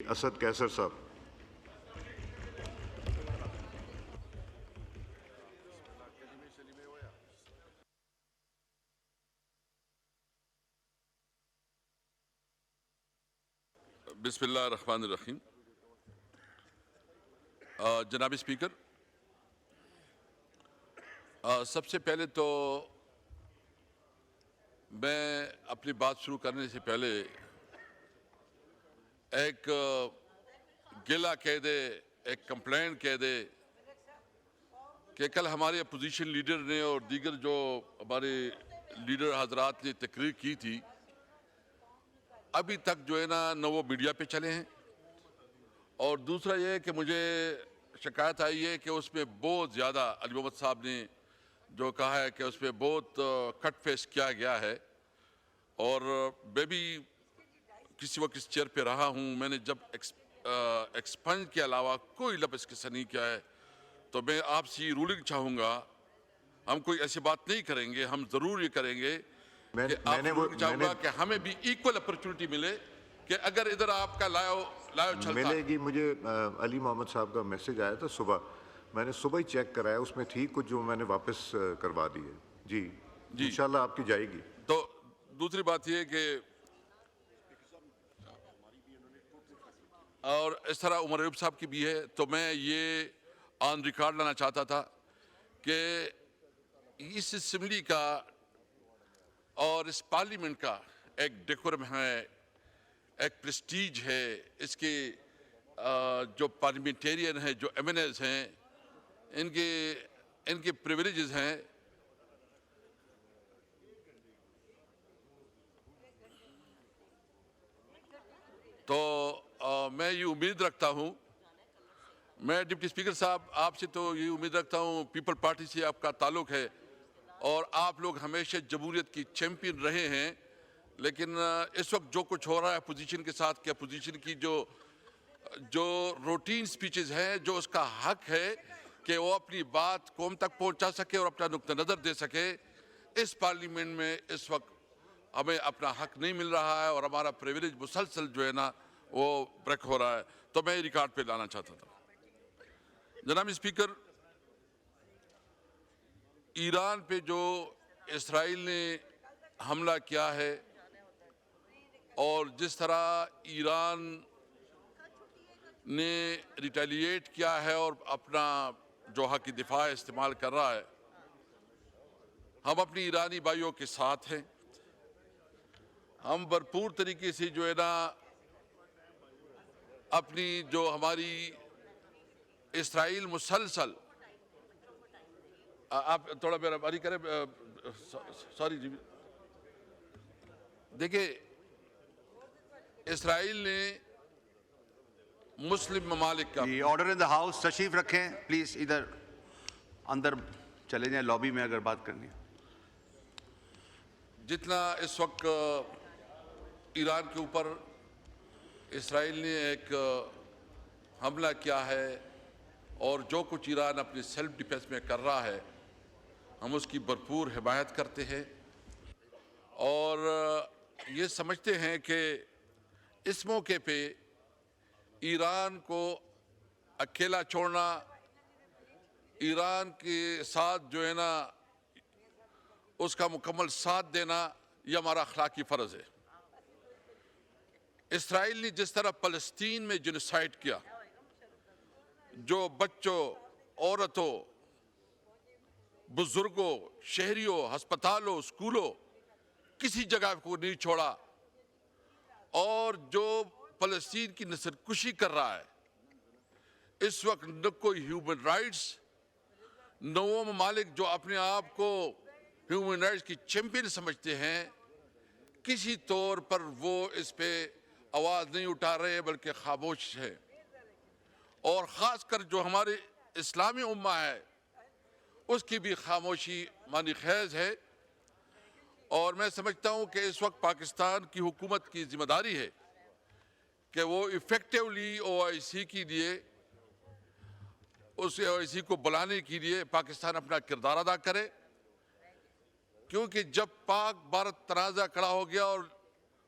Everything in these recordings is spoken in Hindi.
असद कैसर साहब। बिस्मिल्लाहिर्रहमानिर्रहीम। जनाब स्पीकर, सबसे पहले तो मैं अपनी बात शुरू करने से पहले एक गिला कह दे, एक कंप्लेंट कह दे कि कल हमारे अपोजिशन लीडर ने और दीगर जो हमारे लीडर हजरात ने तकरीर की थी, अभी तक जो है ना वो मीडिया पे चले हैं। और दूसरा ये है कि मुझे शिकायत आई है कि उसमें बहुत ज़्यादा अली मोहम्मद साहब ने जो कहा है कि उसमें बहुत कट फेस किया गया है। और मैं भी किसी वक्त इस चेयर पे रहा हूँ, मैंने जब एक्सपंज के अलावा कोई लफ्ज़ किस्सा नहीं किया है। तो मैं आपसे रूलिंग चाहूँगा, हम कोई ऐसी बात नहीं करेंगे, हम ज़रूर ये करेंगे कि आप चाहूँगा कि हमें भी इक्वल अपॉर्चुनिटी मिले कि अगर इधर आपका लायो चलता मिलेगी। मुझे अली मोहम्मद साहब का मैसेज आया था सुबह, मैंने सुबह ही चेक कराया, उसमें थी कुछ जो मैंने वापस करवा दी है। जी इंशाल्लाह आपकी जाएगी। तो दूसरी बात ये कि और इस तरह उमर अयूब साहब की भी है, तो मैं ये ऑन रिकॉर्ड लाना चाहता था कि इस असेंबली का और इस पार्लियामेंट का एक डेकोरम है, एक प्रेस्टीज है, इसके जो पार्लियामेंटेरियन हैं, जो एमएनएस हैं, इनके प्रिविलेजेस हैं। तो मैं ये उम्मीद रखता हूँ, मैं डिप्टी स्पीकर साहब आपसे तो ये उम्मीद रखता हूँ, पीपल पार्टी से आपका ताल्लुक़ है और आप लोग हमेशा जमहूरियत की चैम्पियन रहे हैं। लेकिन इस वक्त जो कुछ हो रहा है अपोजिशन के साथ, कि अपोजिशन की जो रूटीन स्पीचेस हैं, जो उसका हक है कि वो अपनी बात कौम तक पहुंचा सके और अपना नुक्ता नज़र दे सके, इस पार्लियामेंट में इस वक्त हमें अपना हक नहीं मिल रहा है और हमारा प्रिविलेज मुसलसल जो है ना वो ब्रेक हो रहा है। तो मैं रिकॉर्ड पे लाना चाहता था। जनाब स्पीकर, ईरान पे जो इसराइल ने हमला किया है और जिस तरह ईरान ने रिटेलिएट किया है और अपना जो हक की दिफा इस्तेमाल कर रहा है, हम अपनी ईरानी भाइयों के साथ हैं। हम भरपूर तरीके से जो है ना अपनी जो हमारी इसराइल मुसलसल, आप थोड़ा मेहरबानी करें, सॉरी जी, देखिए इसराइल ने मुस्लिम ममालिक का ऑर्डर इन द हाउस, तशरीफ रखें प्लीज, इधर अंदर चले जाएं, लॉबी में अगर बात करनी है। जितना इस वक्त ईरान के ऊपर इसराइल ने एक हमला किया है और जो कुछ ईरान अपनी सेल्फ डिफेंस में कर रहा है, हम उसकी भरपूर हिमायत करते हैं और ये समझते हैं कि इस मौके पे ईरान को अकेला छोड़ना, ईरान के साथ जो है ना उसका मुकम्मल साथ देना, यह हमारा अखलाकी फ़र्ज़ है। इसराइल ने जिस तरह फ़लस्तीन में जेनोसाइड किया, जो बच्चों, औरतों, बुजुर्गों, शहरियों, अस्पतालों, स्कूलों, किसी जगह को नहीं छोड़ा, और जो फ़लस्तीन की नस्लकुशी कर रहा है, इस वक्त न कोई ह्यूमन राइट्स, न वो ममालिक जो अपने आप को ह्यूमन राइट्स की चैंपियन समझते हैं, किसी तौर पर वो इस पे आवाज़ नहीं उठा रहे बल्कि खामोश है। और ख़ासकर जो हमारे इस्लामी उम्मा है उसकी भी खामोशी मानी खैज़ है। और मैं समझता हूँ कि इस वक्त पाकिस्तान की हुकूमत की जिम्मेदारी है कि वो इफ़ेक्टिवली OIC के लिए, उस OIC को बुलाने के लिए पाकिस्तान अपना किरदार अदा करे, क्योंकि जब पाक भारत तनाज़ा खड़ा हो गया और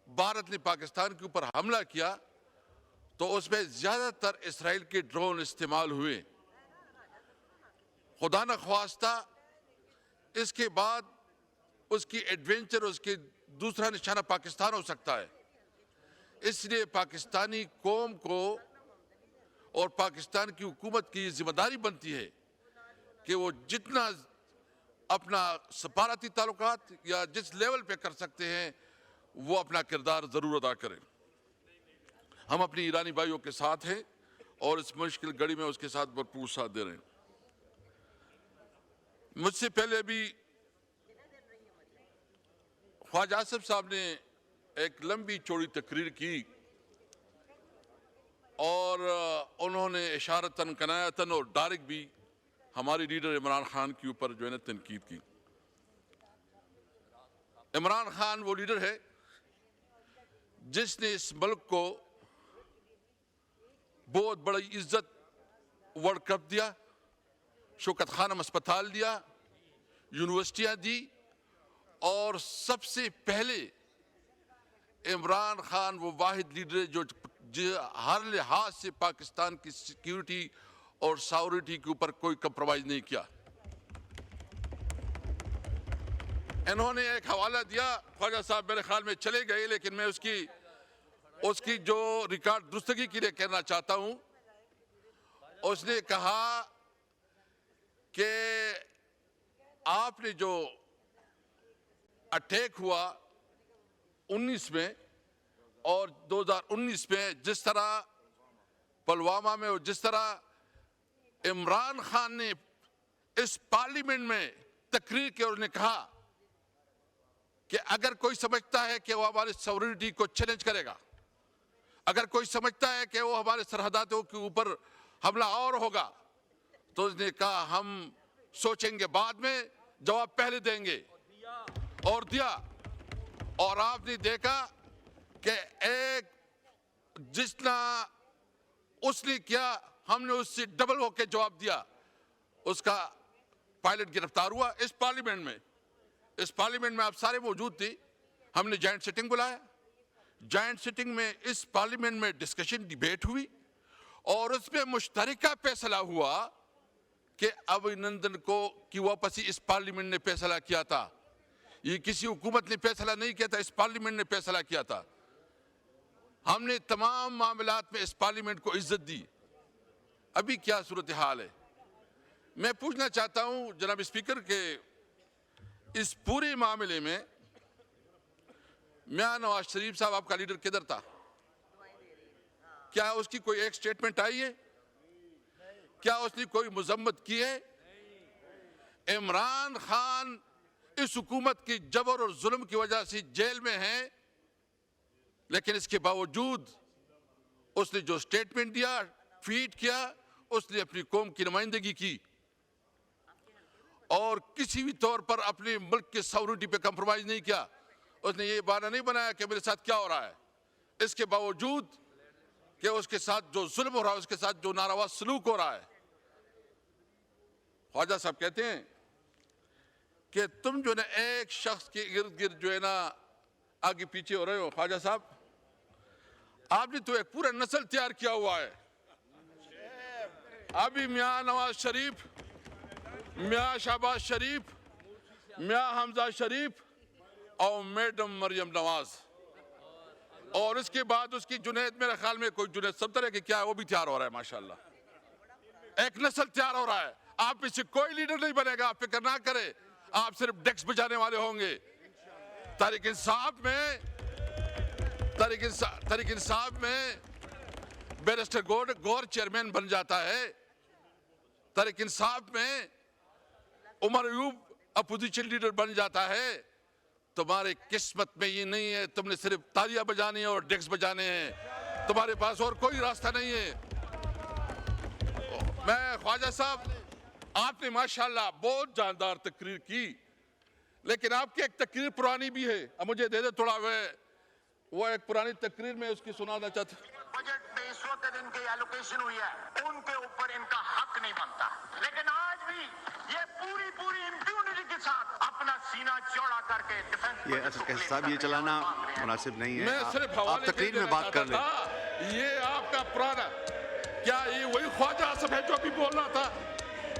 भारत ने पाकिस्तान के ऊपर हमला किया तो उसमें ज़्यादातर इसराइल के ड्रोन इस्तेमाल हुए। खुदा न ख्वास्ता इसके बाद उसकी एडवेंचर, उसके दूसरा निशाना पाकिस्तान हो सकता है। इसलिए पाकिस्तानी कौम को और पाकिस्तान की हुकूमत की जिम्मेदारी बनती है कि वो जितना अपना सफारती ताल्लुकात या जिस लेवल पे कर सकते हैं वो अपना किरदार ज़रूर अदा करें। हम अपनी ईरानी भाइयों के साथ हैं और इस मुश्किल घड़ी में उसके साथ भरपूर साथ दे रहे हैं। मुझसे पहले भी ख्वाजा आसिफ साहब ने एक लंबी चौड़ी तकरीर की और उन्होंने इशारतन कनायतन और डायरेक्ट भी हमारे लीडर इमरान खान के ऊपर जो है ना तनकीद की। इमरान खान वो लीडर है जिसने इस मुल्क को बहुत बड़ी इज्जत वर्ल्ड कप दिया, शौकत खानम अस्पताल दिया, यूनिवर्सिटियां दी और सबसे पहले इमरान खान वो वाहिद लीडर है जो हर लिहाज से पाकिस्तान की सिक्योरिटी और सॉवरेनिटी के ऊपर कोई कंप्रोमाइज नहीं किया। इन्होंने एक हवाला दिया, ख्वाजा साहब मेरे ख्याल में चले गए, लेकिन मैं उसकी जो रिकॉर्ड दुरुस्तगी के लिए कहना चाहता हूं। उसने कहा कि आपने जो अटैक हुआ 19 में और 2019 में, जिस तरह पुलवामा में और जिस तरह इमरान खान ने इस पार्लियामेंट में तकरीर की और उसने कहा कि अगर कोई समझता है कि वो हमारी सॉवरेनिटी को चैलेंज करेगा, अगर कोई समझता है कि वो हमारे सरहदातों के ऊपर हमला और होगा, तो उसने कहा हम सोचेंगे बाद में, जवाब पहले देंगे, और दिया। और आपने देखा कि एक जितना उसने किया हमने उससे डबल होकर जवाब दिया। उसका पायलट गिरफ्तार हुआ इस पार्लियामेंट में। इस पार्लियामेंट में आप सारे मौजूद थे। हमने जॉइंट सिटिंग बुलाया। जॉइंट सिटिंग में इस पार्लियामेंट में डिस्कशन डिबेट हुई और उसमें मुश्तरका फैसला हुआ कि अभिनंदन को की वापसी इस पार्लियामेंट ने फैसला किया था। ये किसी हुकूमत ने फैसला नहीं किया था, इस पार्लियामेंट ने फैसला किया था। हमने तमाम मामलात में इस पार्लियामेंट को इज्जत दी। अभी क्या सूरत हाल है? मैं पूछना चाहता हूं जनाब स्पीकर के इस पूरे मामले में मियां नवाज शरीफ साहब आपका लीडर किधर था? क्या उसकी कोई एक स्टेटमेंट आई है? क्या उसने कोई मजम्मत की है? इमरान खान इस हुकूमत की जबर और जुल्म की वजह से जेल में है, लेकिन इसके बावजूद उसने जो स्टेटमेंट दिया, ट्वीट किया, उसने अपनी कौम की नुमाइंदगी की और किसी भी तौर पर अपने मुल्क के सॉवरेनिटी पे कंप्रोमाइज नहीं किया। उसने ये बहाना नहीं बनाया कि मेरे साथ क्या हो रहा है। इसके बावजूद कि उसके साथ जो जुल्म हो रहा है, उसके साथ जो नारवा सलूक हो रहा है। ख्वाजा साहब कहते हैं कि तुम जो है ना एक शख्स के इर्द गिर्द जो है ना आगे पीछे हो रहे हो। ख्वाजा साहब, आपने तो एक पूरा नस्ल तैयार किया हुआ है। अभी मियां नवाज शरीफ, मियां शहबाज शरीफ, मियां हमजा शरीफ और मैडम मरियम नवाज, और इसके बाद उसकी जुनैद, मेरे ख्याल में कोई जुनैद सब तरह के क्या है वो भी तैयार हो रहा है। माशाल्लाह एक नस्ल तैयार हो रहा है। आप इससे कोई लीडर नहीं बनेगा, आप फिक्र ना करें। आप सिर्फ डेस्क बजाने वाले होंगे। तहरीक इंसाफ में बैरिस्टर गौर चेयरमैन बन जाता है। तहरीक इंसाफ में उमर अयूब अपोजिशन लीडर बन जाता है। तुम्हारे किस्मत में ये नहीं है, तुमने सिर्फ तालियां बजानी है और डेस्क बजाने हैं। तुम्हारे पास और कोई रास्ता नहीं है। मैं ख्वाजा साहब, आपने माशाल्लाह बहुत जानदार तकरीर की, लेकिन आपकी एक तकरीर पुरानी भी है। अब मुझे दे दे थोड़ा वो एक पुरानी तकरीर में उसकी सुनाना चाहता। बजट में इस वक्त इनकी एलोकेशन हुई है, उनके ऊपर इनका हक नहीं बनता, लेकिन आज भी ये पूरी इम्प्यूनिटी के साथ अपना सीना चौड़ा करके डिफेंस ये साहब ये चलाना मुनासिब नहीं है। मैं सिर्फ आप तकरीर में बात कर लें। ये आपका पुराना, क्या ये वही ख्वाजा आसफ है जो अभी बोल रहा था?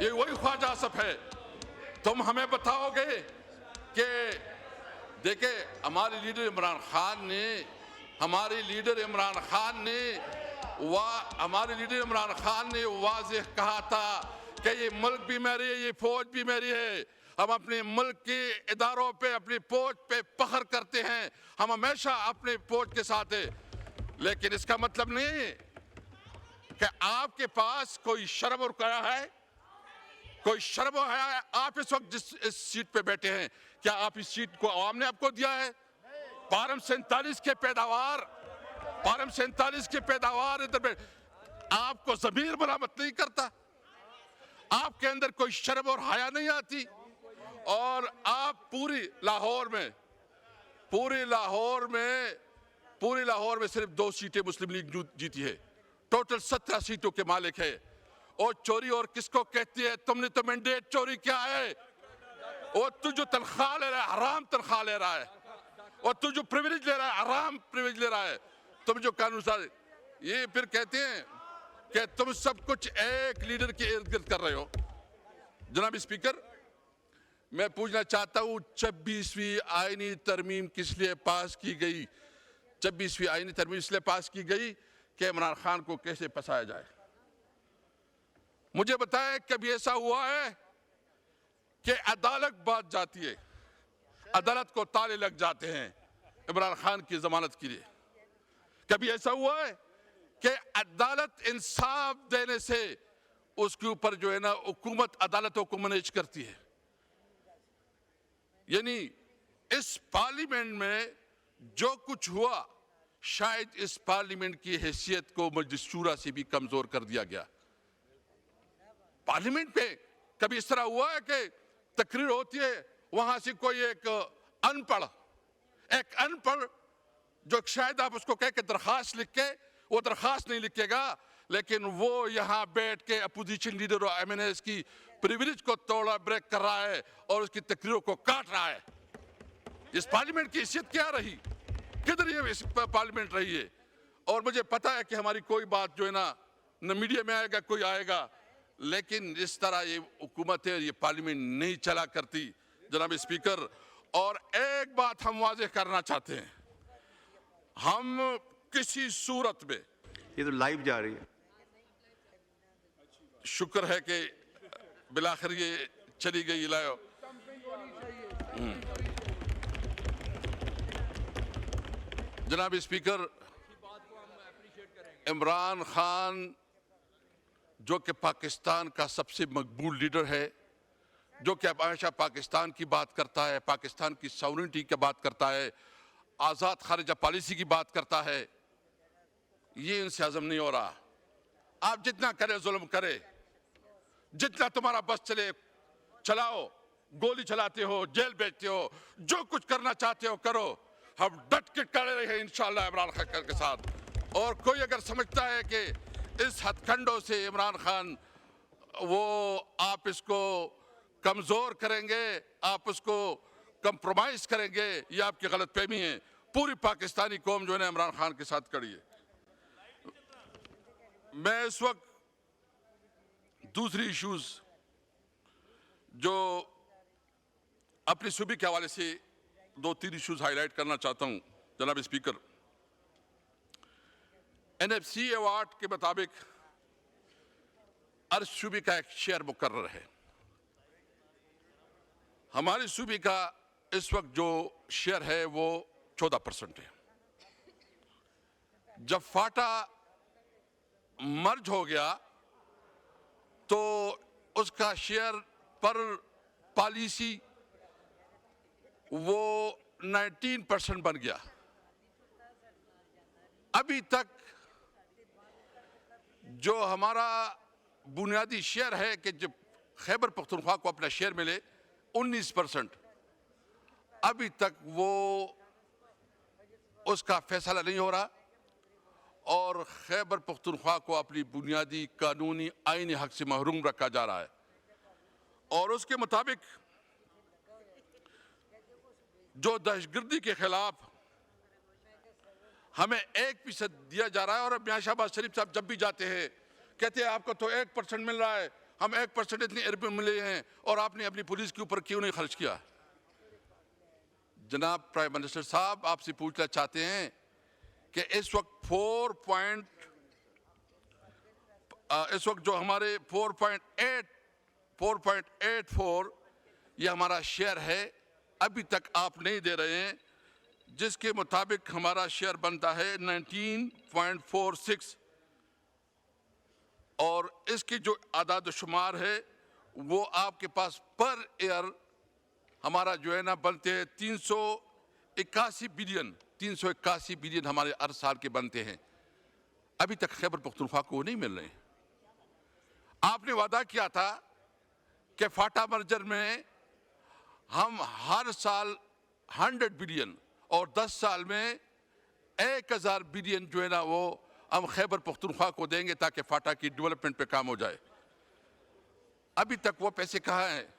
ये वही ख्वाजा आसफ है? तुम हमें बताओगे कि देखे हमारे लीडर इमरान खान ने वाज़ेह कहा था कि ये मुल्क भी मेरी है, ये फौज भी मेरी है। हम अपने मुल्क के इदारों पे, अपनी फौज पे फख्र करते हैं, हम हमेशा अपने फौज के साथ है। लेकिन इसका मतलब नहीं है कि आपके पास कोई शर्म और हया है, कोई शर्म और हया है। आप इस वक्त जिस इस सीट पे बैठे हैं, क्या आप इस सीट को आवाम ने आपको दिया है? पारम 47 के पैदावार इधर पे आपको ज़मीर मरामत नहीं करता, आपके अंदर कोई शर्म और हया नहीं आती। और आप पूरी लाहौर में सिर्फ 2 सीटें मुस्लिम लीग जीती है, टोटल 17 सीटों के मालिक है। और चोरी और किसको कहती है? तुमने तो मैंडेट चोरी क्या है? और तू जो तनख्वाह ले रहा है, हराम तनख्वाह ले रहा है, और तू जो प्रिविलेज ले रहा है, हराम प्रिविलेज ले रहा है। तुम जो कानून सारे ये फिर कहते हैं कि तुम सब कुछ एक लीडर के इर्द गिर्द कर रहे हो। जनाब स्पीकर, मैं पूछना चाहता हूं 26वीं आईनी तरमीम किस लिए पास की गई? 26वीं आईनी तरमीम इसलिए पास की गई कि इमरान खान को कैसे फंसाया जाए। मुझे बताएं कभी ऐसा हुआ है कि अदालत बात जाती है, अदालत को ताले लग जाते हैं इमरान खान की जमानत के लिए? कभी ऐसा हुआ है कि अदालत इंसाफ देने से उसके ऊपर जो है ना हुकूमत अदालतों को मैनेज करती है? यानी इस पार्लियामेंट में जो कुछ हुआ, शायद इस पार्लियामेंट की हैसियत को मजलिस शूरा से भी कमजोर कर दिया गया। पार्लियामेंट पे कभी इस तरह हुआ है कि तकरीर होती है, वहां से कोई एक अनपढ़ जो शायद आप उसको कह के दरखास्त लिख के, वो दरखास्त नहीं लिखेगा, लेकिन वो यहाँ बैठ के अपोजिशन लीडर और MNAs की प्रिविलेज को तोड़ा ब्रेक कर रहा है और उसकी तकरीरों को काट रहा है। इस पार्लियामेंट की हैसियत क्या रही? किधर ये इस पार्लियामेंट रही है? और मुझे पता है कि हमारी कोई बात जो है ना न मीडिया में आएगा, कोई आएगा, लेकिन इस तरह ये हुकूमत है, ये पार्लियामेंट नहीं चला करती जनाब स्पीकर। और एक बात हम वाज़ेह करना चाहते हैं, हम किसी सूरत में, ये तो लाइव जा रही है। शुक्र है कि बिलाखिर ये चली गई लायो। जनाब स्पीकर, इमरान खान जो कि पाकिस्तान का सबसे मकबूल लीडर है, जो कि हमेशा पाकिस्तान की बात करता है, पाकिस्तान की सॉवरेनिटी की बात करता है, आज़ाद खारिजा पॉलिसी की बात करता है, ये इनसे हजम नहीं हो रहा। आप जितना करे जुल्म करे, जितना तुम्हारा बस चले चलाओ, गोली चलाते हो, जेल भेजते हो, जो कुछ करना चाहते हो करो, हम डट के खड़े रहे इंशाअल्लाह इमरान खान के साथ। और कोई अगर समझता है कि इस हथकंडों से इमरान खान वो आप इसको कमजोर करेंगे, आप उसको कंप्रोमाइज करेंगे, ये आपकी गलतफहमी है। पूरी पाकिस्तानी कौम जो है ना इमरान खान के साथ खड़ी है। मैं इस वक्त दूसरी इश्यूज जो अपनी सूबे के हवाले से 2-3 इश्यूज हाईलाइट करना चाहता हूं जनाब स्पीकर। NFC अवार्ड के मुताबिक हर सूबे का एक शेयर मुकर्रर है। हमारे सूबे का इस वक्त जो शेयर है वो 14% है। जब फाटा मर्ज हो गया तो उसका शेयर पर पॉलिसी वो 19% बन गया। अभी तक जो हमारा बुनियादी शेयर है कि जब खैबर पख्तूनख्वा को अपना शेयर मिले 19%, अभी तक वो उसका फैसला नहीं हो रहा और खैबर पख्तूनख्वा को अपनी बुनियादी कानूनी आईनी हक से महरूम रखा जा रहा है। और उसके मुताबिक जो दहशतगर्दी के खिलाफ हमें 1% दिया जा रहा है। और मियां शहबाज शरीफ साहब जब भी जाते हैं कहते हैं आपको तो 1% मिल रहा है, हम 1% इतनी अरब मिले हैं और आपने अपनी पुलिस के ऊपर क्यों नहीं खर्च किया। जनाब प्राइम मिनिस्टर साहब, आपसे पूछना चाहते हैं कि इस वक्त जो हमारे 4.84 ये हमारा शेयर है, अभी तक आप नहीं दे रहे हैं, जिसके मुताबिक हमारा शेयर बनता है 19.46 और इसकी जो आदाद शुमार है वो आपके पास पर ईयर हमारा जो है ना बनते हैं 381 बिलियन हमारे हर साल के बनते हैं। अभी तक खैबर पख्तूनख्वा को नहीं मिल रहे हैं। आपने वादा किया था कि फाटा मर्जर में हम हर साल 100 बिलियन और 10 साल में 1000 बिलियन जो है ना वो हम खैबर पख्तूनख्वा को देंगे ताकि फाटा की डेवलपमेंट पे काम हो जाए। अभी तक वो पैसे कहाँ हैं?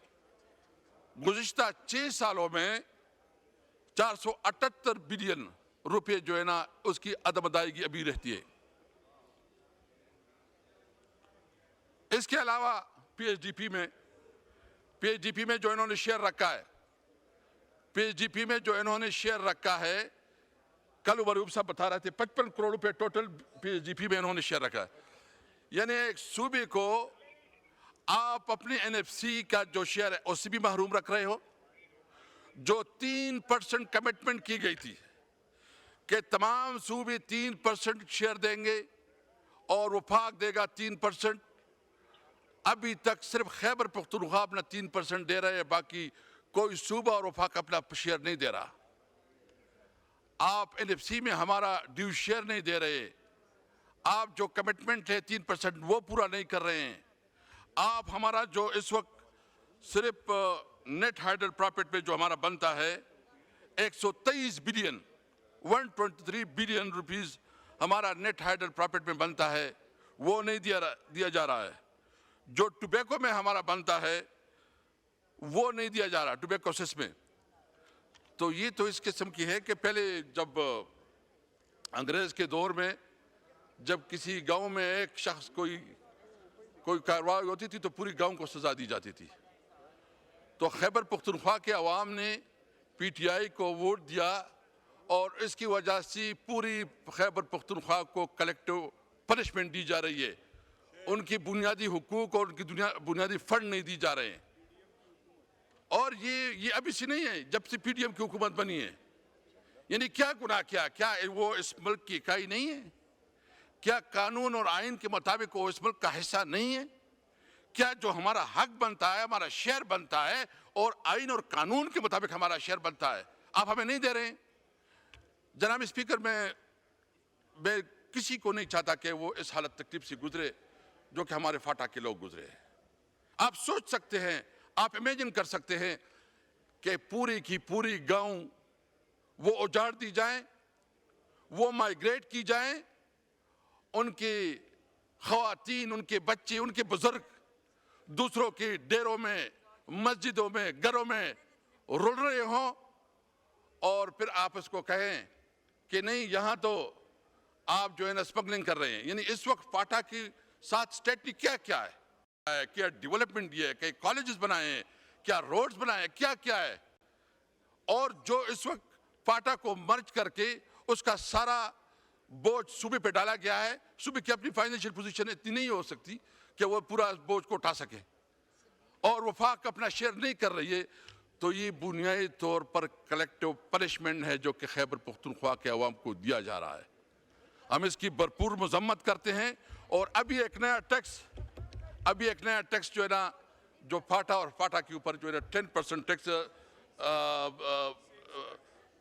गुज़िश्ता 6 सालों में 478 बिलियन रुपए जो है ना उसकी अदम अदायगी अभी रहती है। इसके अलावा पीएचडीपी में जो इन्होंने शेयर रखा है, कल उमर साहब बता रहे थे 55 करोड़ रुपए टोटल पीएचडीपी में इन्होंने शेयर रखा है। यानी एक सूबे को आप अपने एनएफसी का जो शेयर है उससे भी महरूम रख रहे हो। जो 3% कमिटमेंट की गई थी कि तमाम सूबे 3% शेयर देंगे और वफाक देगा 3%, अभी तक सिर्फ खैबर पख्तूनख्वा अपना 3% दे रहे हैं, बाकी कोई सूबा और वफाक अपना शेयर नहीं दे रहा। आप एनएफसी में हमारा ड्यू शेयर नहीं दे रहे, आप जो कमिटमेंट है 3% वो पूरा नहीं कर रहे हैं। आप हमारा जो इस वक्त सिर्फ नेट हाइडल प्रॉफिट में जो हमारा बनता है 123 बिलियन 123 बिलियन रुपीस हमारा नेट हाइडल प्रॉफिट में बनता है, वो नहीं दिया जा रहा है। जो टोबैको में हमारा बनता है वो नहीं दिया जा रहा, टोबैको सेस में। तो ये तो इस किस्म की है कि पहले जब अंग्रेज के दौर में जब किसी गांव में एक शख्स कोई कार्रवाई होती थी तो पूरी गांव को सजा दी जाती थी। तो खैबर पख्तूनख्वा के अवाम ने पीटीआई को वोट दिया और इसकी वजह से पूरी खैबर पख्तूनख्वा को कलेक्टिव पनिशमेंट दी जा रही है। उनकी बुनियादी हुकूक और उनकी बुनियादी फंड नहीं दी जा रहे हैं। और ये अभी से नहीं है, जब से पीडीएम की हुकूमत बनी है। यानी क्या गुनाह किया? क्या वो इस मुल्क की इकाई नहीं है? क्या कानून और आइन के मुताबिक वो इस मुल्क का हिस्सा नहीं है? क्या जो हमारा हक बनता है, हमारा शेयर बनता है और आइन और कानून के मुताबिक हमारा शेयर बनता है, आप हमें नहीं दे रहे हैं? जनाब स्पीकर, मैं किसी को नहीं चाहता कि वो इस हालत तकलीफ से गुजरे जो कि हमारे फाटा के लोग गुजरे। आप सोच सकते हैं, आप इमेजिन कर सकते हैं कि पूरी की पूरी गांव वो उजाड़ दी जाए, वो माइग्रेट की जाए, उनकी ख़वातीन, उनके बच्चे, उनके बुजुर्ग दूसरों के डेरों में, मस्जिदों में, घरों में रुल रहे हों और फिर आप इसको कहें कि नहीं, यहाँ तो आप जो है ना स्मगलिंग कर रहे हैं। यानी इस वक्त फाटा के साथ स्टेट की क्या क्या है? क्या डेवलपमेंट दिया है? क्या कॉलेजेस बनाए हैं? क्या रोड्स बनाए हैं? क्या क्या है? और जो इस वक्त फाटा को मर्ज करके उसका सारा बोझ सूबे पे डाला गया है। सूबे की अपनी फाइनेंशियल पोजीशन इतनी नहीं हो सकती कि वो पूरा बोझ को उठा सके और वफाक अपना शेयर नहीं कर रही है। तो ये बुनियादी तौर पर कलेक्टिव पनिशमेंट है जो कि खैबर पख्तूनख्वा के अवाम को दिया जा रहा है। हम इसकी भरपूर मजम्मत करते हैं। और अभी एक नया टैक्स जो है ना, जो फाटा और फाटा के ऊपर जो है ना 10% टैक्स,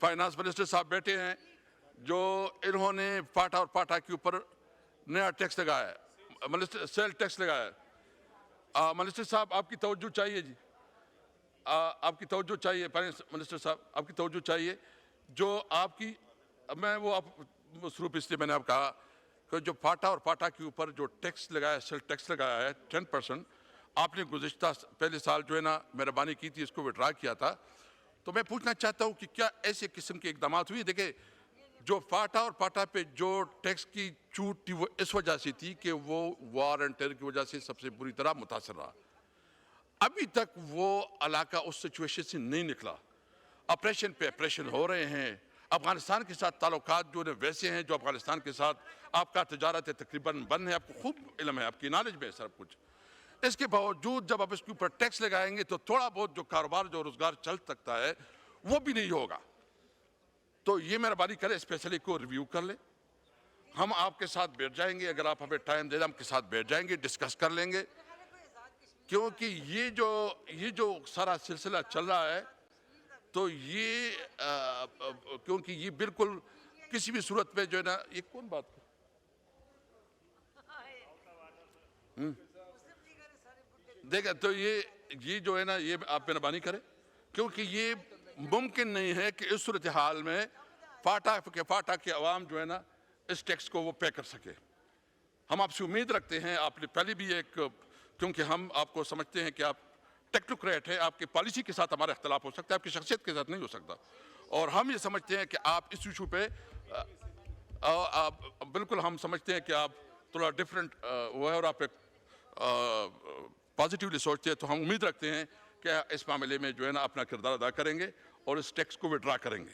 फाइनेंस मिनिस्टर साहब बैठे हैं जो इन्होंने फाटा और फाटा के ऊपर नया टैक्स लगाया है, मिनिस्टर सेल टैक्स लगाया है। मिनिस्टर साहब आपकी तवज्जो चाहिए जी, आपकी तवज्जो चाहिए। फाइनेंस मिनिस्टर साहब आपकी तवज्जो चाहिए। जो आपकी मैं वो आप मसरूफ इसलिए मैंने आप कहा कि जो फाटा और फाटा के ऊपर जो टैक्स लगाया है, सेल टैक्स लगाया है 10%, आपने गुज़िश्ता पहले साल जो है ना मेहरबानी की थी, इसको विड्रा किया था। तो मैं पूछना चाहता हूँ कि क्या ऐसे किस्म के इकदाम हुए? देखिए, जो फाटा और पाटा पे जो टैक्स की छूट थी वो इस वजह से थी कि वो वार एंड टेरर की वजह से सबसे बुरी तरह मुतासर रहा। अभी तक वो इलाका उस सिचुएशन से नहीं निकला। ऑपरेशन पे ऑपरेशन हो रहे हैं। अफगानिस्तान के साथ ताल्लुकात जो वैसे हैं जो अफगानिस्तान के साथ आपका तजारत है तकरीबन बंद है, आपको खूब इल्म है, आपकी नॉलेज में है सब कुछ। इसके बावजूद जब आप इसके ऊपर टैक्स लगाएंगे तो थोड़ा बहुत जो कारोबार जो रोजगार चल सकता है वो भी नहीं होगा। तो ये मेहरबानी करें स्पेशली को रिव्यू कर ले। हम आपके साथ बैठ जाएंगे, अगर आप हमें टाइम दे दें आपके साथ बैठ जाएंगे, डिस्कस कर लेंगे, क्योंकि ये जो सारा सिलसिला चल रहा है तो ये क्योंकि ये बिल्कुल किसी भी सूरत में जो है ना, ये कौन बात कर देखा, तो ये जो है ना, ये आप मेहरबानी करें, क्योंकि ये मुमकिन नहीं है कि इस सूरत हाल में फाटा के अवाम जो है ना इस टैक्स को वो पे कर सके। हम आपसे उम्मीद रखते हैं, आपने पहले भी एक, क्योंकि हम आपको समझते हैं कि आप टेक्नोक्रेट है, आपकी पॉलिसी के साथ हमारा इख्तलाफ हो सकता है, आपकी शख्सियत के साथ नहीं हो सकता, और हम ये समझते हैं कि आप इस इशू पे बिल्कुल हम समझते हैं कि आप थोड़ा डिफरेंट वो है और आप एक पॉजिटिवली सोचते हैं। तो हम उम्मीद रखते हैं कि इस मामले में जो है ना अपना किरदार अदा करेंगे और इस टैक्स को विड्रा करेंगे।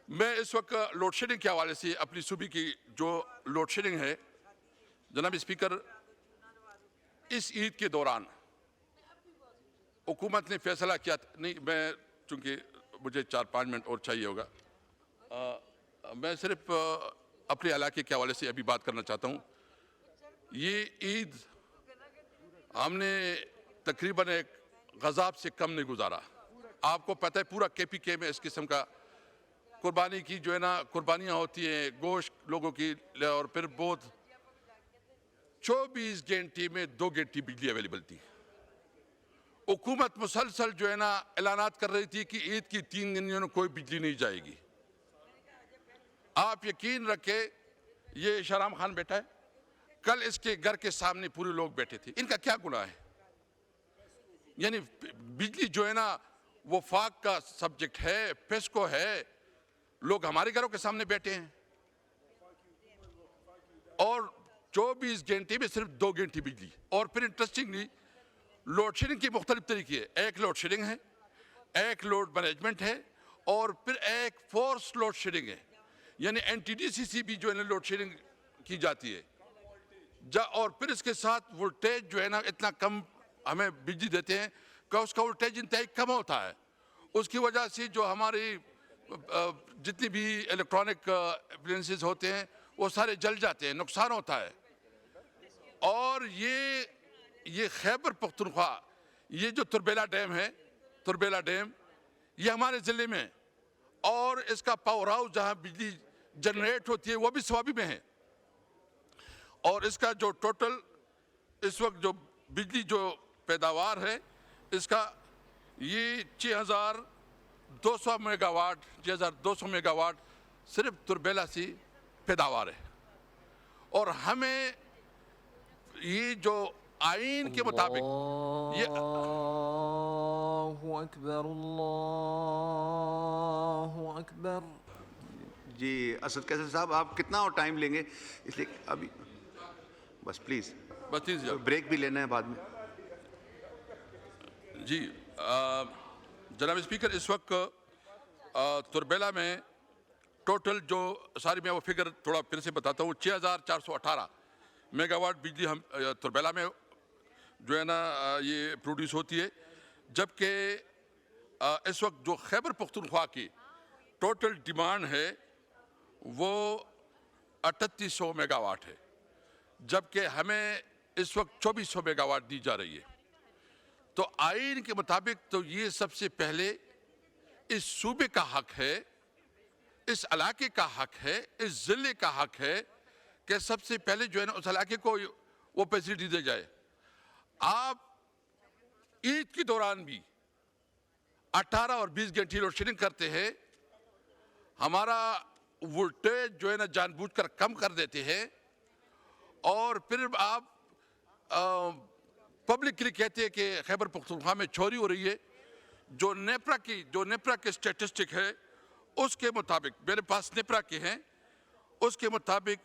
मैं इस वक्त लोड शेडिंग के हवाले से अपनी सूबे की जो लोड शेडिंग है, जनाब स्पीकर, इस ईद के दौरान हुकूमत ने फैसला किया, नहीं मैं चूंकि मुझे 4-5 मिनट और चाहिए होगा, मैं सिर्फ अपने इलाके के हवाले से अभी बात करना चाहता हूँ। ये ईद हमने तकरीबन एक गज़ाब से कम नहीं गुजारा। आपको पता है पूरा KPK में इस किस्म का कुर्बानी की जो है ना कुर्बानियाँ होती हैं, गोश्त लोगों की, और फिर बहुत 24 घंटे में 2 घंटे बिजली अवेलेबल थी। हुकूमत मुसलसल जो है ना ऐलानात कर रही थी कि ईद की 3 दिन में कोई बिजली नहीं जाएगी। आप यकीन रखें, ये शहराम खान बैठा है, कल इसके घर के सामने पूरे लोग बैठे थे। इनका क्या गुनाह है? यानी बिजली जो है ना वो फाक का सब्जेक्ट है, पेस्को है, लोग हमारे घरों के सामने बैठे हैं और 24 घंटे में सिर्फ 2 घंटे बिजली। और फिर इंटरेस्टिंगली लोड शेडिंग की मुख्तलिफ तरीके है। एक लोड शेडिंग है, एक लोड मैनेजमेंट है, और फिर एक फोर्स लोड शेडिंग है, यानी NTDC से भी जो है ना लोड शेडिंग की जाती है। और फिर इसके साथ वोल्टेज जो है ना इतना कम हमें बिजली देते हैं कि उसका वोल्टेज इंतहाई कम होता है। उसकी वजह से जो हमारी जितनी भी इलेक्ट्रॉनिक एप्लायंसेस होते हैं वो सारे जल जाते हैं, नुकसान होता है। और ये खैबर पख्तूनख्वा, ये जो तुरबेला डैम है, तुरबेला डैम ये हमारे ज़िले में, और इसका पावर हाउस जहाँ बिजली जनरेट होती है वो भी स्वाबी में है। और इसका जो टोटल इस वक्त जो बिजली जो पैदावार है इसका ये 6200 मेगावाट सिर्फ तुरबेला से पैदावार है। और हमें ये जो आइन के मुताबिक ये अल्लाहु अकबर। जी असद कैसर साहब, आप कितना और टाइम लेंगे? इसलिए अभी बस प्लीज़, ब्रेक भी लेना है बाद में। जी जनाब स्पीकर, इस वक्त तुरबेला में टोटल जो सारी, मैं वो फिगर थोड़ा फिर से बताता हूँ, 6418 मेगावाट बिजली हम तुरबेला में जो है ना ये प्रोड्यूस होती है। जबकि इस वक्त जो खैबर पख्तूनख्वा की टोटल डिमांड है वो 3800 मेगावाट है, जबकि हमें इस वक्त 2400 मेगावाट दी जा रही है। तो आइन के मुताबिक तो ये सबसे पहले इस सूबे का हक है, इस इलाके का हक है, इस जिले का हक है कि सबसे पहले जो है ना उस इलाके को वो फैसिलिटी दी जाए। आप ईद के दौरान भी 18 और 20 घंटे लोड शेडिंग करते हैं, हमारा वोल्टेज जो है ना जानबूझकर कम कर देते हैं, और फिर आप पब्लिक के लिए कहते हैं कि खैबर पख्तूनख्वा में चोरी हो रही है। जो नेपरा की स्टैटिस्टिक है उसके मुताबिक मेरे पास निपरा के हैं, उसके मुताबिक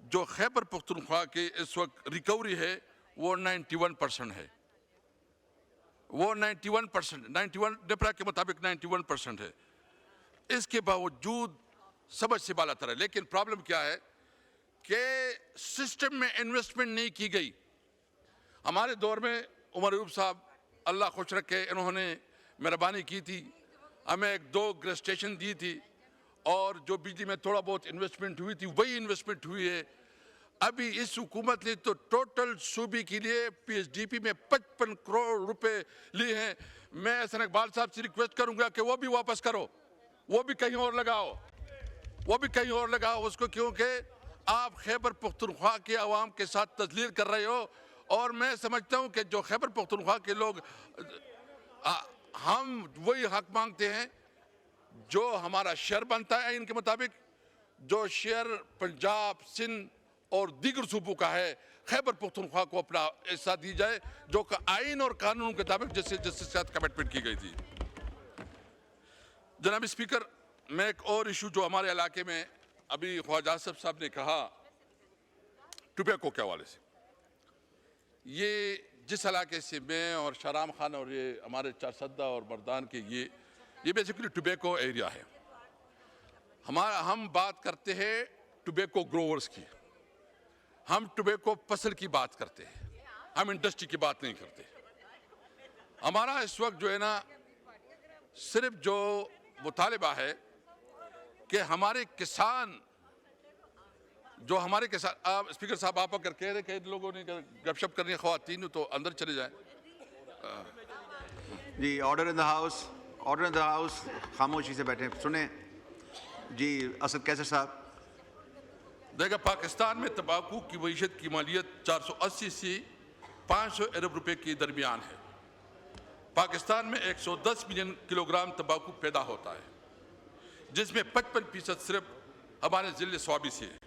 जो खैबर पख्तूनख्वा की इस वक्त रिकवरी है वो 91% है। वो 91% निपरा के मुताबिक 91% है। इसके बावजूद समझ से बाला तर है। लेकिन प्रॉब्लम क्या है कि सिस्टम में इन्वेस्टमेंट नहीं की गई। हमारे दौर में उमर अयूब साहब अल्लाह खुश रखे, इन्होंने मेहरबानी की थी, हमें 1-2 गैस स्टेशन दी थी और जो बिजली में थोड़ा बहुत इन्वेस्टमेंट हुई थी वही इन्वेस्टमेंट हुई है। अभी इस हुकूमत ने तो टोटल सूबे के लिए पीएचडीपी में 55 करोड़ रुपए लिए हैं। मैं एहसन इकबाल साहब से रिक्वेस्ट करूंगा कि वो भी वापस करो, वो भी कहीं और लगाओ, वो भी कहीं और लगाओ उसको, क्योंकि आप खैबर पख्तूनख्वा के अवाम के साथ तजलील कर रहे हो। और मैं समझता हूं कि जो खैबर पख्तूनख्वा के लोग हम वही हक मांगते हैं जो हमारा शेयर बनता है इनके मुताबिक। जो शेयर पंजाब, सिंध और दीगर सूबों का है, खैबर पख्तूनख्वा को अपना हिस्सा दी जाए जो कि आइन और कानून के मुताबिक जिसके साथ कमिटमेंट की गई थी। जनाब स्पीकर, मैं एक और इशू जो हमारे इलाके में अभी ख्वाजा आसिफ साहब ने कहा टोबैको के हवाले से, ये जिस इलाके से मैं और शहराम खान और ये हमारे चारसद्दा और मर्दान के ये बेसिकली टोबैको एरिया है। हम बात करते हैं टोबैको ग्रोवर्स की, हम टोबैको फसल की बात करते हैं, हम इंडस्ट्री की बात नहीं करते। हमारा इस वक्त जो है ना सिर्फ जो मुतालिबा है कि हमारे किसान आप स्पीकर साहब आप अगर कह रहे कि लोगों ने गपशप करनी है ख्वातीन तो अंदर चले जाएं। जी ऑर्डर इन द हाउस, खामोशी से बैठे सुने। जी असद कैसर साहब। देखा, पाकिस्तान में तंबाकू की मईशत की मालियत 480 से 500 अरब रुपए के दरमियान है। पाकिस्तान में 110 मिलियन किलोग्राम तंबाकू पैदा होता है, जिसमें 55% सिर्फ हमारे जिले स्वाबी से है।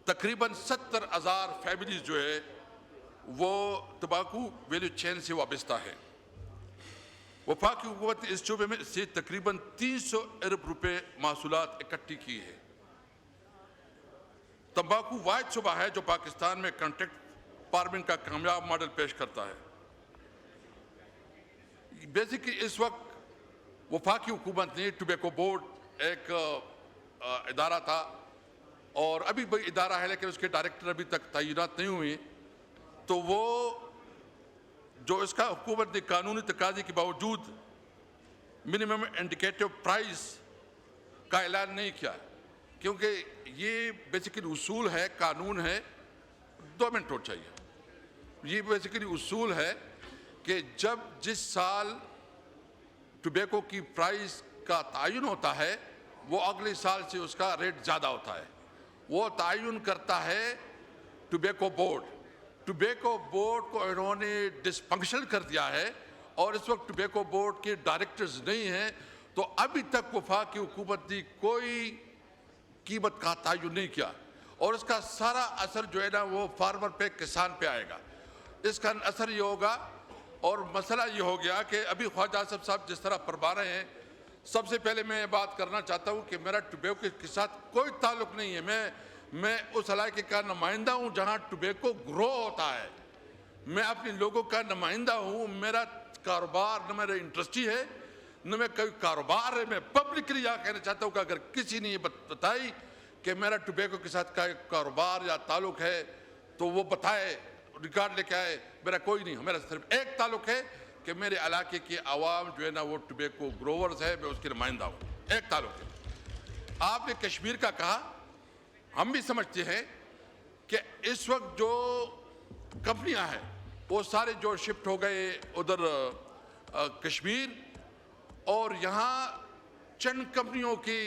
तकरीबन 70,000 फैमिलीज जो है वो तंबाकू वैल्यू चेन से वाबस्ता है। वफाकी हुकूमत ने इस शोबे में से तकरीबन 300 अरब रुपए महसूलात इकट्ठी की है। तंबाकू वाहिद शोबा है जो पाकिस्तान में कॉन्ट्रैक्ट फार्मिंग का कामयाब मॉडल पेश करता है। बेसिकली इस वक्त वफाकी हुकूमत ने टोबैको बोर्ड एक इदारा था और अभी भी इदारा है, लेकिन उसके डायरेक्टर अभी तक तैनात नहीं हुए, तो वो जो इसका हुकूमत ने कानूनी तकाज़े के बावजूद मिनिमम इंडिकेटिव प्राइस का ऐलान नहीं किया, क्योंकि ये बेसिकली उसूल है, कानून है। 2 मिनट और चाहिए। ये बेसिकली उसूल है कि जब जिस साल टोबैको की प्राइस का तयन होता है वो अगले साल से उसका रेट ज़्यादा होता है। वो तयन करता है टोबैको बोर्ड। टोबैको बोर्ड को इन्होंने डिसफंक्शन कर दिया है और इस वक्त टोबैको बोर्ड के डायरेक्टर्स नहीं हैं, तो अभी तक वफाकी हुकूमत ने कोई कीमत का तयन नहीं किया और इसका सारा असर जो है ना वो फार्मर पे, किसान पे आएगा। इसका असर ये होगा और मसला ये हो गया कि अभी ख्वाजा आसिफ साहब जिस तरह फरमा रहे हैं, सबसे पहले मैं ये बात करना चाहता हूँ कि मेरा टोबैको के साथ कोई ताल्लुक नहीं है। मैं उस इलाके का नुमाइंदा हूँ जहाँ टोबैको ग्रो होता है। मैं अपने लोगों का नुमाइंदा हूँ। मेरा कारोबार न मेरा इंडस्ट्री है न मैं कोई कारोबार है। मैं पब्लिकली यहाँ कहना चाहता हूँ कि अगर किसी ने ये बताई कि मेरा टोबैको के साथ का कारोबार या ताल्लुक है तो वो बताए, रिकॉर्ड लेके आए। मेरा कोई नहीं है। मेरा सिर्फ एक ताल्लुक है कि मेरे इलाके की आवाम जो है ना वो टोबैको ग्रोवर्स है, मैं उसके नुमाइंदा हूँ। एक ताल्लुक है। आपने कश्मीर का कहा, हम भी समझते हैं कि इस वक्त जो कंपनियां हैं वो सारे जो शिफ्ट हो गए उधर कश्मीर, और यहाँ चंद कंपनियों की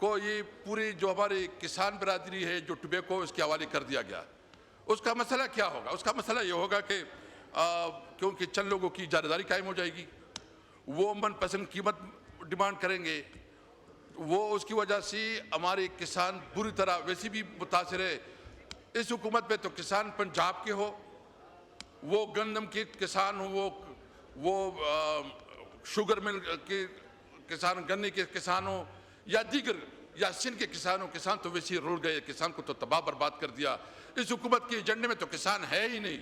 को ये पूरी जो हमारी किसान बिरादरी है जो टोबैको इसके हवाले कर दिया गया। उसका मसला क्या होगा? उसका मसला ये होगा कि क्योंकि चंद लोगों की जागीरदारी कायम हो जाएगी, वो मनपसंद कीमत डिमांड करेंगे, वो उसकी वजह से हमारे किसान बुरी तरह वैसे भी मुतासर है। इस हुकूमत में तो किसान पंजाब के हो, वो गंदम के किसान हो, वो शुगर मिल के किसान गन्ने के किसानों या दीगर या सिंध के किसान तो वैसे ही रुल गए, किसान को तो तबाह बर्बाद कर दिया। इस हुकूमत के एजेंडे में तो किसान है ही नहीं।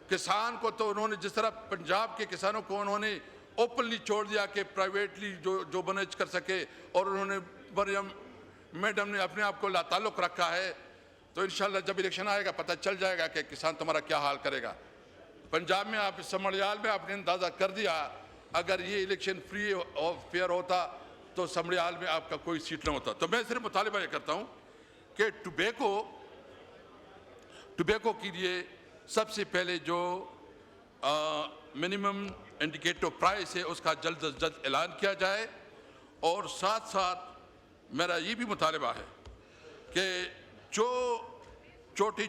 किसान को तो उन्होंने जिस तरह पंजाब के किसानों को उन्होंने ओपनली छोड़ दिया कि प्राइवेटली जो मैनेज कर सके, और उन्होंने मरियम मैडम ने अपने आप को लाताल्लुक रखा है। तो इंशाल्लाह जब इलेक्शन आएगा पता चल जाएगा कि किसान तुम्हारा क्या हाल करेगा। पंजाब में आप समड़ियाल में आपने अंदाज़ा कर दिया, अगर ये इलेक्शन फ्री और फेयर होता तो समड़ियाल में आपका कोई सीट न होता। तो मैं सिर्फ मुतालिबा ये करता हूँ कि टुबैको के लिए सबसे पहले जो मिनिमम इंडिकेटर प्राइस है उसका जल्द अज जल्द ऐलान किया जाए, और साथ साथ मेरा ये भी मुतालिबा है कि जो छोटी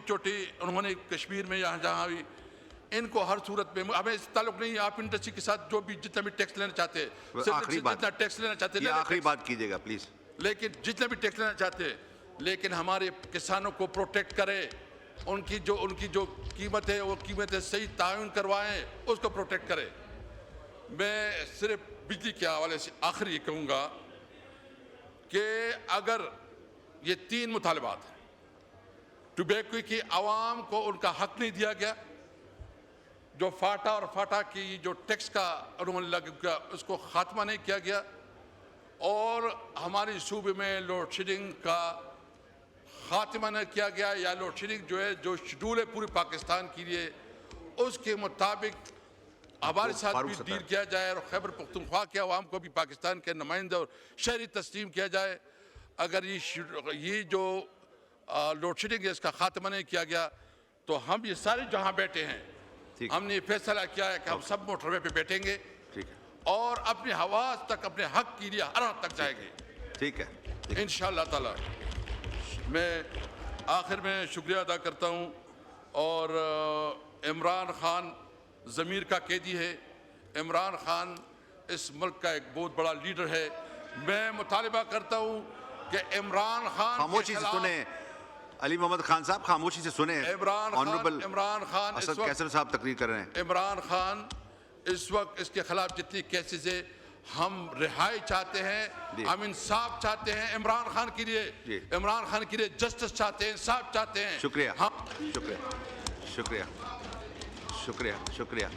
उन्होंने कश्मीर में जहाँ भी इनको हर सूरत में, हमें इस ताल्लुक नहीं, आप इंडस्ट्री के साथ जो भी जितना भी टैक्स लेना चाहते हैं, जितना टैक्स लेना चाहते हैं, आखिरी बात कीजिएगा प्लीज, लेकिन जितना भी टैक्स लेना चाहते हैं, लेकिन हमारे किसानों को प्रोटेक्ट करे, उनकी जो कीमत है वो कीमतें सही तायुन करवाएं, उसको प्रोटेक्ट करें। मैं सिर्फ बिजली के हवाले से आखिरी कहूँगा कि अगर ये 3 मुतालबात टुबैको की आवाम को उनका हक नहीं दिया गया, जो फाटा और फाटा की जो टैक्स का उन्होंने लग गया उसको खात्मा नहीं किया गया, और हमारे सूबे में लोड शेडिंग का खात्मा नहीं किया गया, या लोड शेडिंग जो है जो शेड्यूल है पूरे पाकिस्तान के लिए उसके मुताबिक हमारे साथ भी डील किया जाए, और खैबर पख्तूनख्वा के अवाम को भी पाकिस्तान के नुमाइंदे और शहरी तस्लीम किया जाए। अगर ये जो लोड शेडिंग है इसका खात्मा नहीं किया गया तो हम ये सारे जहाँ बैठे हैं हमने फैसला किया है कि हम सब मोटरवे पे बैठेंगे और अपने हवास तक अपने हक के लिए हर हद तक जाएंगे। ठीक है, इंशाअल्लाह ताला। मैं आखिर में शुक्रिया अदा करता हूँ, और इमरान खान ज़मीर का कैदी है। इमरान खान इस मुल्क का एक बहुत बड़ा लीडर है। मैं मुतालिबा करता हूँ कि इमरान खान खामोशी से सुने, अली मोहम्मद खान साहब खामोशी से सुने। इमरान खान असद कैसर साहब तकरीर कर रहे हैं। इमरान खान इस वक्त इसके खिलाफ जितनी केसेस है, हम रिहाई चाहते हैं, हम इंसाफ चाहते हैं इमरान खान के लिए, इमरान खान के लिए जस्टिस चाहते हैं, इंसाफ चाहते हैं। शुक्रिया, हम शुक्रिया, शुक्रिया, शुक्रिया, शुक्रिया।